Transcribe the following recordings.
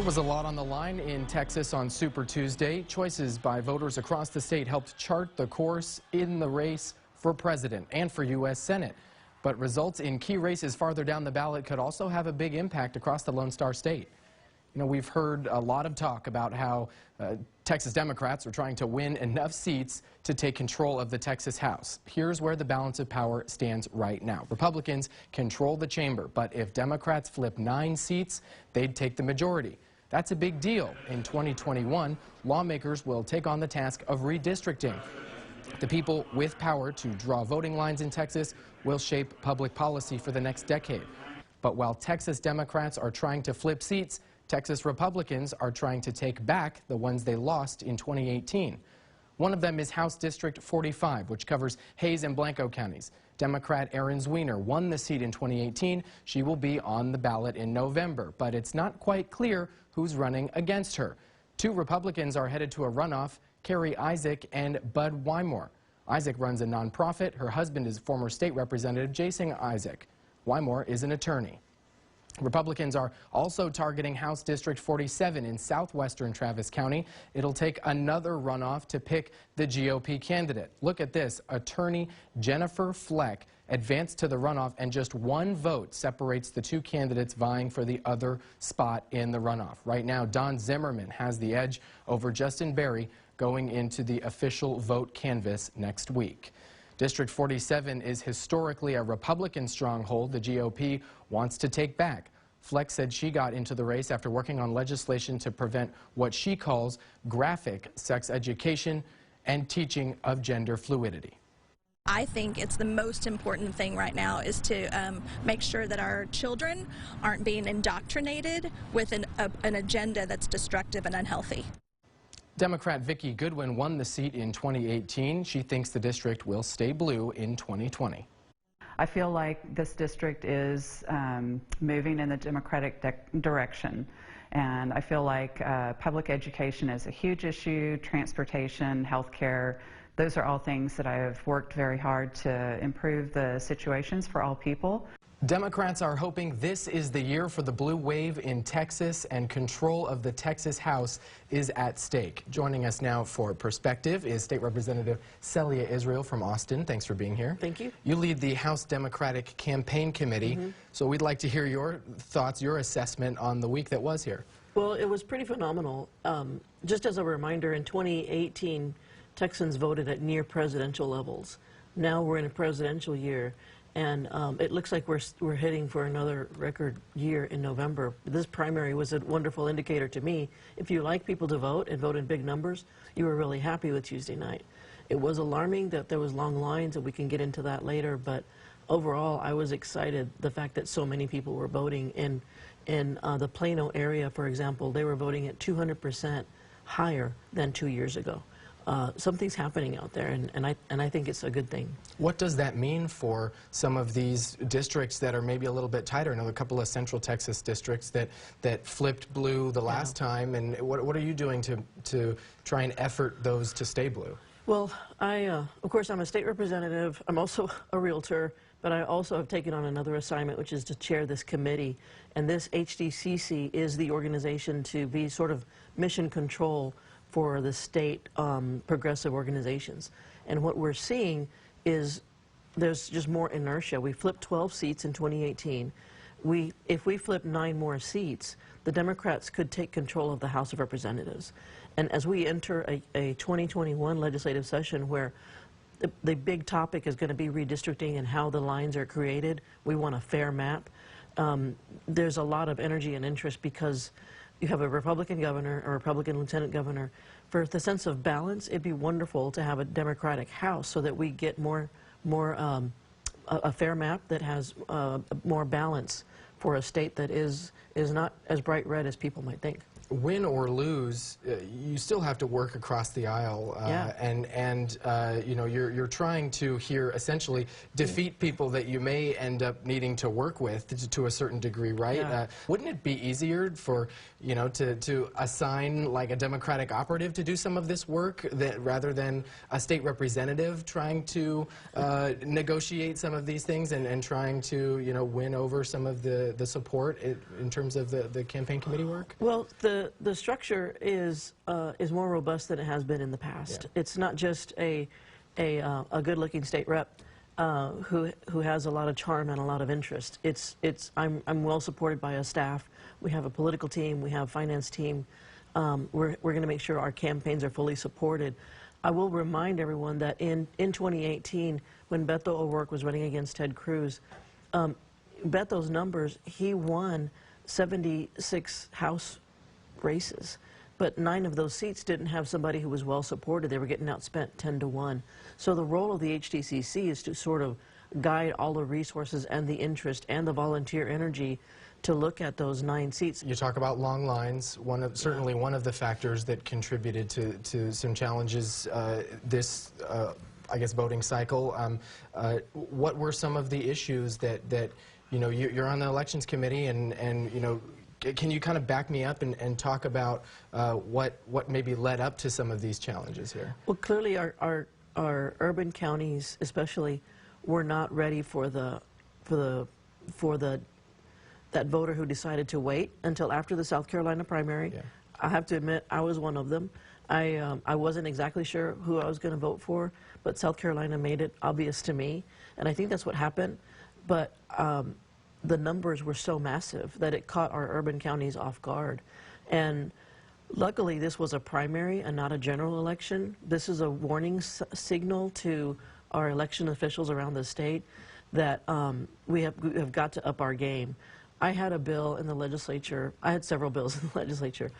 There was a lot on the line in Texas on Super Tuesday. Choices by voters across the state helped chart the course in the race for president and for U.S. Senate. But results in key races farther down the ballot could also have a big impact across the Lone Star State. You know, we've heard a lot of talk about how Texas Democrats are trying to win enough seats to take control of the Texas House. Here's where the balance of power stands right now. Republicans control the chamber, but if Democrats flip 9 seats, they'd take the majority. That's a big deal. In 2021, lawmakers will take on the task of redistricting. The people with power to draw voting lines in Texas will shape public policy for the next decade. But while Texas Democrats are trying to flip seats, Texas Republicans are trying to take back the ones they lost in 2018. One of them is House District 45, which covers Hays and Blanco counties. Democrat Erin Zwiener won the seat in 2018. She will be on the ballot in November, but it's not quite clear who's running against her. 2 Republicans are headed to a runoff, Carrie Isaac and Bud Wymore. Isaac runs a nonprofit. Her husband is former state representative Jason Isaac. Wymore is an attorney. Republicans are also targeting House District 47 in southwestern Travis County. It'll take another runoff to pick the GOP candidate. Look at this. Attorney Jennifer Fleck advanced to the runoff, and just 1 vote separates the 2 candidates vying for the other spot in the runoff. Right now, Don Zimmerman has the edge over Justin Berry going into the official vote canvass next week. District 47 is historically a Republican stronghold the GOP wants to take back. Fleck said she got into the race after working on legislation to prevent what she calls graphic sex education and teaching of gender fluidity. I think it's the most important thing right now is to make sure that our children aren't being indoctrinated with an agenda that's destructive and unhealthy. Democrat Vicki Goodwin won the seat in 2018. She thinks the district will stay blue in 2020. I feel like this district is moving in the Democratic direction. And I feel like public education is a huge issue, transportation, health care. Those are all things that I have worked very hard to improve the situations for all people. Democrats are hoping this is the year for the blue wave in Texas, and control of the Texas House is at stake. Joining us now for Perspective is State Representative Celia Israel from Austin. Thanks for being here. Thank you. You lead the House Democratic Campaign Committee, so we'd like to hear your thoughts, your assessment on the week that was here. Well, it was pretty phenomenal. Just as a reminder, in 2018, Texans voted at near presidential levels. Now we're in a presidential year. And it looks like we're heading for another record year in November. This primary was a wonderful indicator to me. If you like people to vote and vote in big numbers, you were really happy with Tuesday night. It was alarming that there was long lines, and we can get into that later, but overall I was excited the fact that so many people were voting. In the Plano area, for example, they were voting at 200% higher than 2 years ago. Something's happening out there, and I think it's a good thing. What does that mean for some of these districts that are maybe a little bit tighter? I know a couple of Central Texas districts that flipped blue the last time, and what are you doing to try and effort those to stay blue? Well, of course, I'm a state representative. I'm also a realtor, but I also have taken on another assignment, which is to chair this committee. And this HDCC is the organization to be sort of mission control for the state progressive organizations. And what we're seeing is there's just more inertia. We flipped 12 seats in 2018. If we flip 9 more seats, the Democrats could take control of the House of Representatives. And as we enter a 2021 legislative session where the big topic is going to be redistricting and how the lines are created, we want a fair map. There's a lot of energy and interest because you have a Republican governor, a Republican lieutenant governor. For the sense of balance, it'd be wonderful to have a Democratic House so that we get a fair map that has more balance for a state that is not as bright red as people might think. win or lose, you still have to work across the aisle, Yeah. and you know, you're trying to here essentially defeat people that you may end up needing to work with to a certain degree, right? Yeah. Wouldn't it be easier for, you know, to assign like a Democratic operative to do some of this work rather than a state representative trying to negotiate some of these things and trying to, you know, win over some of the support in terms of the campaign committee work? Well, the structure is more robust than it has been in the past. Yeah. It's not just a good-looking state rep who has a lot of charm and a lot of interest. I'm well supported by a staff. We have a political team. We have a finance team. We're going to make sure our campaigns are fully supported. I will remind everyone that in 2018, when Beto O'Rourke was running against Ted Cruz, Beto's numbers, he won 76 House races, but 9 of those seats didn't have somebody who was well supported. They were getting outspent 10-1. So the role of the HDCC is to sort of guide all the resources and the interest and the volunteer energy to look at those 9 seats. You talk about long lines. Certainly one of the factors that contributed to some challenges this, I guess, voting cycle. What were some of the issues that you know, you're on the elections committee, and you know, can you kind of back me up and talk about what maybe led up to some of these challenges here? Well, clearly our urban counties, especially, were not ready for that voter who decided to wait until after the South Carolina primary. Yeah. I have to admit, I was one of them. I wasn't exactly sure who I was going to vote for, but South Carolina made it obvious to me, and I think that's what happened. But the numbers were so massive that it caught our urban counties off guard. And luckily, this was a primary and not a general election. This is a warning signal to our election officials around the state that we have got to up our game. I had a bill in the legislature. I had several bills in the legislature.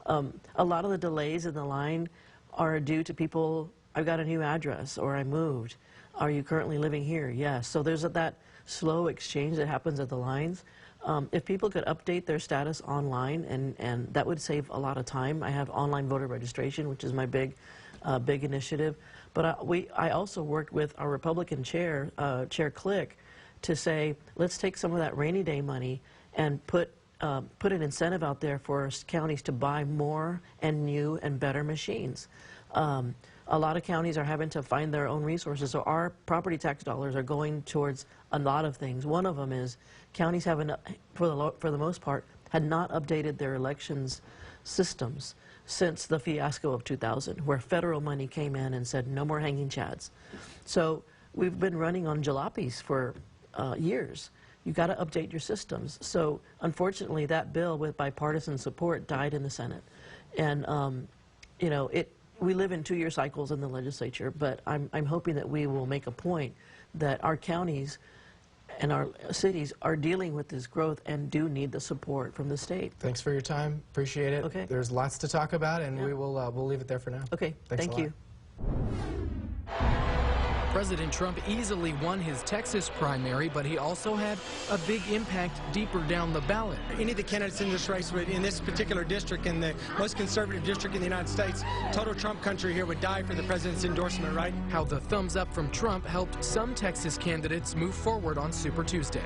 A lot of the delays in the line are due to people, I've got a new address, or I moved. Are you currently living here? Yes. So there's that slow exchange that happens at the lines. If people could update their status online, and that would save a lot of time. I have online voter registration, which is my big initiative. But I also worked with our Republican chair, Chair Click, to say, let's take some of that rainy day money and put an incentive out there for counties to buy more and new and better machines. A lot of counties are having to find their own resources, so our property tax dollars are going towards a lot of things. One of them is counties haven't, for the most part, had not updated their elections systems since the fiasco of 2000, where federal money came in and said no more hanging chads. So we've been running on jalopies for years. You've got to update your systems. So unfortunately, that bill with bipartisan support died in the Senate. And you know, we live in 2-year cycles in the legislature, but I'm hoping that we will make a point that our counties and our cities are dealing with this growth and do need the support from the state. Thanks for your time. Appreciate it. Okay. There's lots to talk about, and Yeah. we'll leave it there for now. Okay, Thanks thank a lot. you. President Trump easily won his Texas primary, but he also had a big impact deeper down the ballot. Any of the candidates in this race, in this particular district, in the most conservative district in the United States, total Trump country here would die for the president's endorsement, right? How the thumbs up from Trump helped some Texas candidates move forward on Super Tuesday.